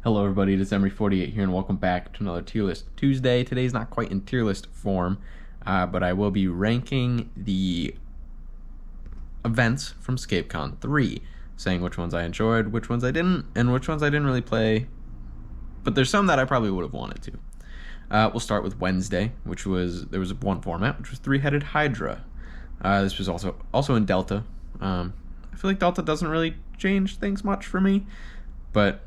Hello everybody, it is Emery48 here and welcome back to another Tier List Tuesday. Today's not quite in tier list form, but I will be ranking the events from ScapeCon 3, saying which ones I enjoyed, which ones I didn't, and which ones I didn't really play, but there's some that I probably would have wanted to. We'll start with Wednesday, there was one format, which was Three-Headed Hydra. This was also in Delta. I feel like Delta doesn't really change things much for me, but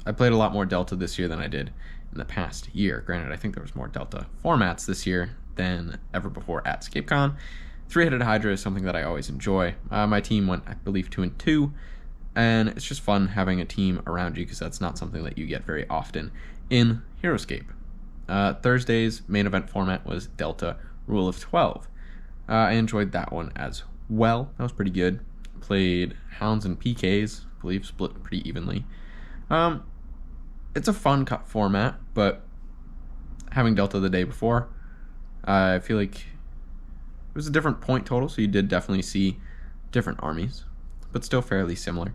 I played a lot more Delta this year than I did in the past year. Granted, I think there was more Delta formats this year than ever before at ScapeCon. Three-Headed Hydra is something that I always enjoy. My team went, I believe, 2-2, and it's just fun having a team around you because that's not something that you get very often in HeroScape. Thursday's main event format was Delta Rule of 12. I enjoyed that one as well. That was pretty good. Played Hounds and PKs, I believe, split pretty evenly. It's a fun cut format, but having Delta the day before, I feel like it was a different point total, so you did definitely see different armies, but still fairly similar.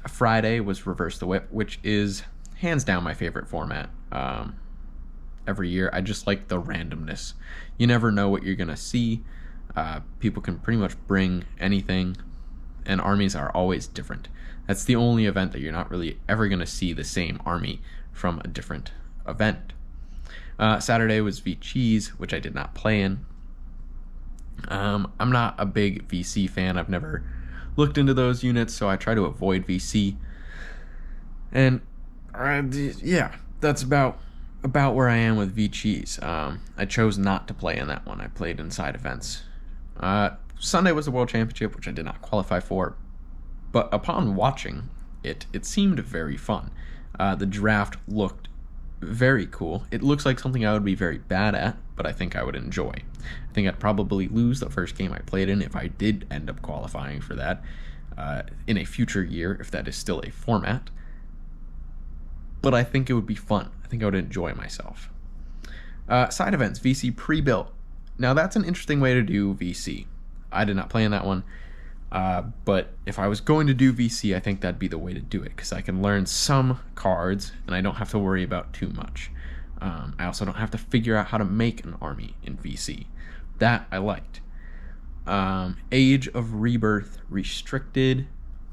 Friday was Reverse the Whip, which is hands down my favorite format. Every year, I just like the randomness. You never know what you're gonna see. People can pretty much bring anything, and armies are always different. That's the only event that you're not really ever going to see the same army from a different event. Saturday was V-Cheese, which I did not play in. I'm not a big VC fan. I've never looked into those units, so I try to avoid VC. And yeah, that's about where I am with V-Cheese. I chose not to play in that one. I played in side events. Sunday was the World Championship, which I did not qualify for. But upon watching it, it seemed very fun. The draft looked very cool. It looks like something I would be very bad at, but I think I would enjoy. I think I'd probably lose the first game I played in if I did end up qualifying for that in a future year, if that is still a format. But I think it would be fun. I think I would enjoy myself. Side events, VC pre-built. Now that's an interesting way to do VC. I did not play in that one. But if I was going to do VC, I think that'd be the way to do it, because I can learn some cards and I don't have to worry about too much. I also don't have to figure out how to make an army in VC. That I liked. Age of Rebirth Restricted.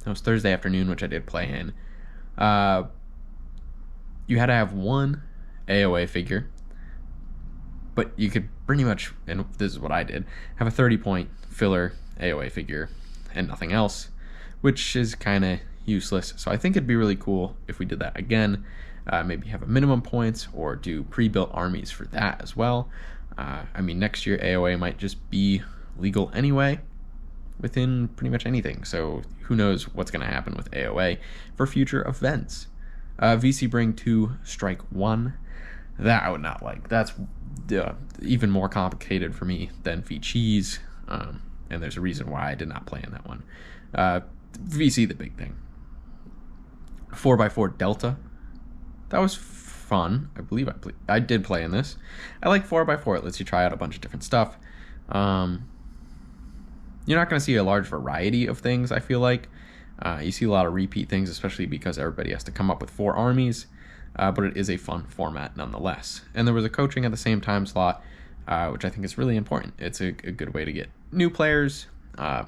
That was Thursday afternoon, which I did play in. You had to have one AOA figure, but you could pretty much, and this is what I did, have a 30-point filler AOA figure and nothing else, which is kind of useless. So I think it'd be really cool if we did that again. Maybe have a minimum points or do pre-built armies for that as well. I mean, next year AOA might just be legal anyway within pretty much anything. So who knows what's going to happen with AOA for future events. VC Bring 2 Strike 1. That I would not like. That's even more complicated for me than V-Cheese. And there's a reason why I did not play in that one. VC, the big thing. 4x4 Delta. That was fun. I believe I did play in this. I like 4x4. It lets you try out a bunch of different stuff. You're not going to see a large variety of things, I feel like. You see a lot of repeat things, especially because everybody has to come up with 4 armies. But it is a fun format nonetheless. And there was a coaching at the same time slot, which I think is really important. It's a good way to get new players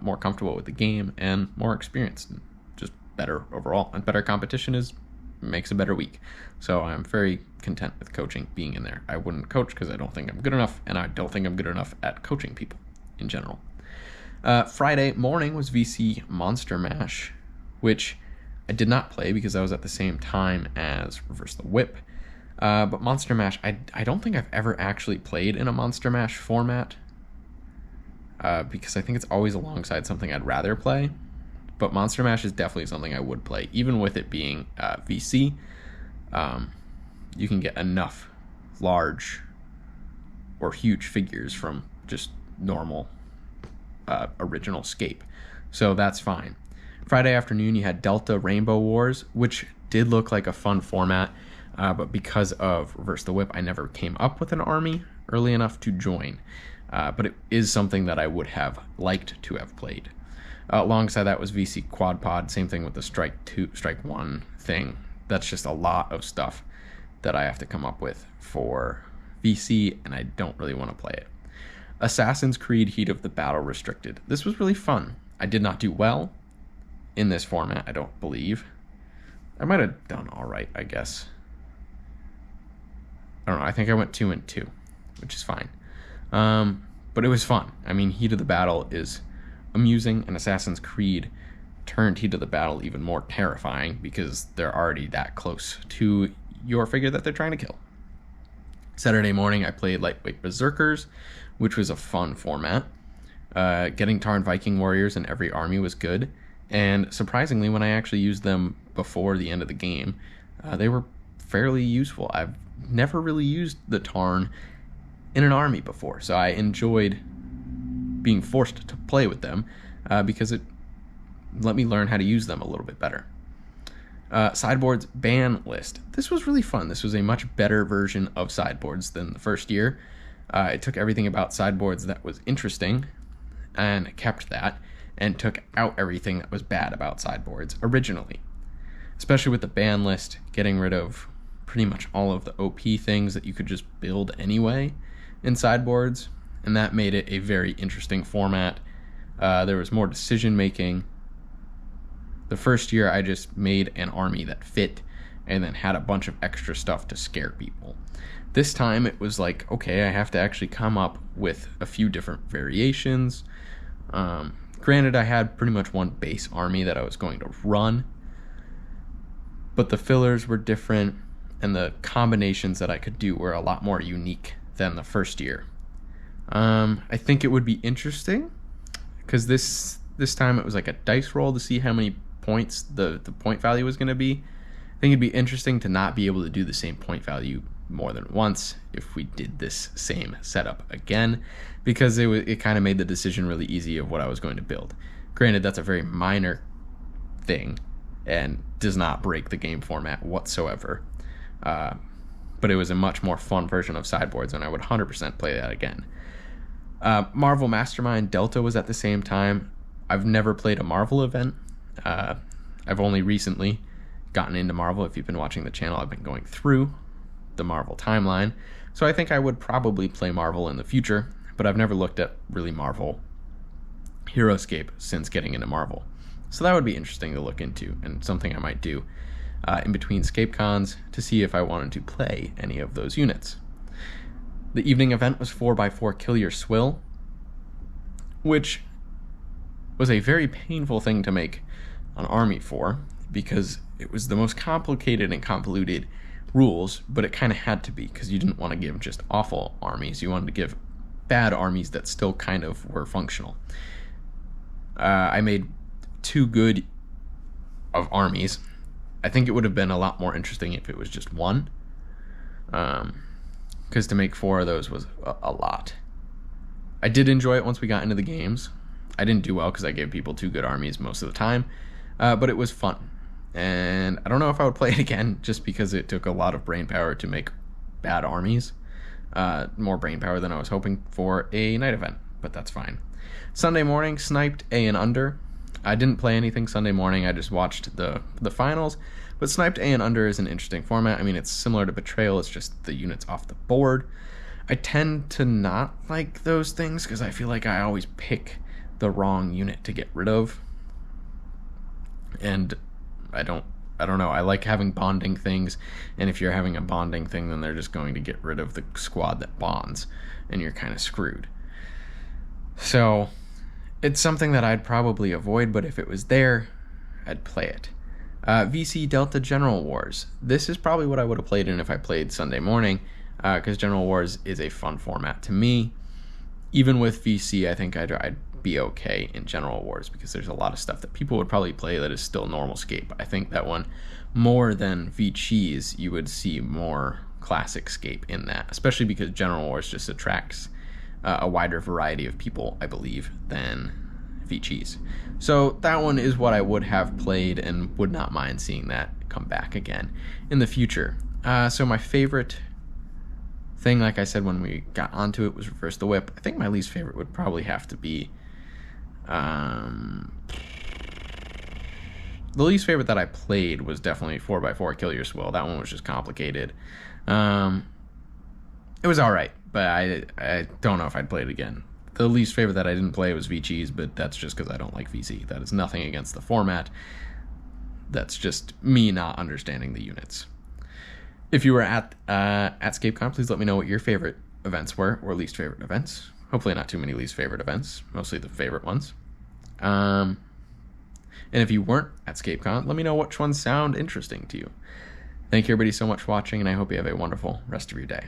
more comfortable with the game and more experienced, and just better overall. And better competition makes a better week. So I'm very content with coaching being in there. I wouldn't coach because I don't think I'm good enough, and I don't think I'm good enough at coaching people in general. Friday morning was VC Monster Mash, which I did not play because I was at the same time as Reverse the Whip. But Monster Mash, I don't think I've ever actually played in a Monster Mash format, because I think it's always alongside something I'd rather play. But Monster Mash is definitely something I would play, even with it being VC. You can get enough large or huge figures from just normal original Scape, so that's fine. Friday afternoon, you had Delta Rainbow Wars, which did look like a fun format. But because of Reverse the Whip, I never came up with an army early enough to join. But it is something that I would have liked to have played. Alongside that was VC Quad Pod, same thing with the Strike 1 thing. That's just a lot of stuff that I have to come up with for VC, and I don't really want to play it. Assassin's Creed Heat of the Battle Restricted. This was really fun. I did not do well in this format, I don't believe. I might have done all right, I guess. I don't know. I think I went 2-2, which is fine. But it was fun. I mean, Heat of the Battle is amusing, and Assassin's Creed turned Heat of the Battle even more terrifying because they're already that close to your figure that they're trying to kill. Saturday morning, I played Lightweight Berserkers, which was a fun format. Getting Tarn Viking Warriors in every army was good, and surprisingly, when I actually used them before the end of the game, they were fairly useful. I've never really used the Tarn in an army before, so I enjoyed being forced to play with them because it let me learn how to use them a little bit better. Sideboards ban list. This was really fun. This was a much better version of sideboards than the first year. It took everything about sideboards that was interesting and kept that, and took out everything that was bad about sideboards originally. Especially with the ban list, getting rid of pretty much all of the OP things that you could just build anyway in sideboards, and that made it a very interesting format. There was more decision making. The first year I just made an army that fit and then had a bunch of extra stuff to scare people. This time it was like, okay, I have to actually come up with a few different variations. Granted, I had pretty much one base army that I was going to run, but the fillers were different and the combinations that I could do were a lot more unique than the first year. I think it would be interesting because this time it was like a dice roll to see how many points the point value was going to be. I think it'd be interesting to not be able to do the same point value more than once if we did this same setup again, because it kind of made the decision really easy of what I was going to build. Granted, that's a very minor thing and does not break the game format whatsoever, but it was a much more fun version of sideboards, and I would 100% play that again. Marvel Mastermind Delta was at the same time. I've never played a Marvel event. I've only recently gotten into Marvel. If you've been watching the channel, I've been going through the Marvel timeline, so I think I would probably play Marvel in the future, but I've never looked at really Marvel HeroScape since getting into Marvel. So that would be interesting to look into, and something I might do in between ScapeCons to see if I wanted to play any of those units. The evening event was 4x4 Kill Your Swill, which was a very painful thing to make an army for, because it was the most complicated and convoluted rules, but it kind of had to be, because you didn't want to give just awful armies. You wanted to give bad armies that still kind of were functional. I made 2 good of armies. I think it would have been a lot more interesting if it was just 1, because to make 4 of those was a lot. I did enjoy it once we got into the games. I didn't do well because I gave people 2 good armies most of the time, but it was fun. And I don't know if I would play it again, just because it took a lot of brain power to make bad armies. More brain power than I was hoping for a night event, but that's fine. Sunday morning, sniped A and under. I didn't play anything Sunday morning, I just watched the finals, but sniped A and under is an interesting format. I mean, it's similar to Betrayal, it's just the units off the board. I tend to not like those things because I feel like I always pick the wrong unit to get rid of. And I don't know. I like having bonding things, and if you're having a bonding thing, then they're just going to get rid of the squad that bonds, and you're kind of screwed. So it's something that I'd probably avoid, but if it was there, I'd play it. VC Delta General Wars. This is probably what I would have played in if I played Sunday morning, because General Wars is a fun format to me. Even with VC, I think I'd be okay in General Wars, because there's a lot of stuff that people would probably play that is still normal Scape. I think that one, more than V-Cheese, you would see more classic Scape in that, especially because General Wars just attracts a wider variety of people, I believe, than V-Cheese. So that one is what I would have played and would not mind seeing that come back again in the future. So my favorite thing, like I said when we got onto it, was Reverse the Whip. I think my least favorite would probably have to be Um, the least favorite that I played was definitely 4x4 Kill Your Swill. That one was just complicated. It was all right, but I don't know if I'd play it again. The least favorite that I didn't play was V-Cheese, but that's just because I don't like VC. That is nothing against the format. That's just me not understanding the units. If you were at ScapeCon, please let me know what your favorite events were, or least favorite events. Hopefully not too many least favorite events, mostly the favorite ones. And if you weren't at ScapeCon, let me know which ones sound interesting to you. Thank you everybody so much for watching, and I hope you have a wonderful rest of your day.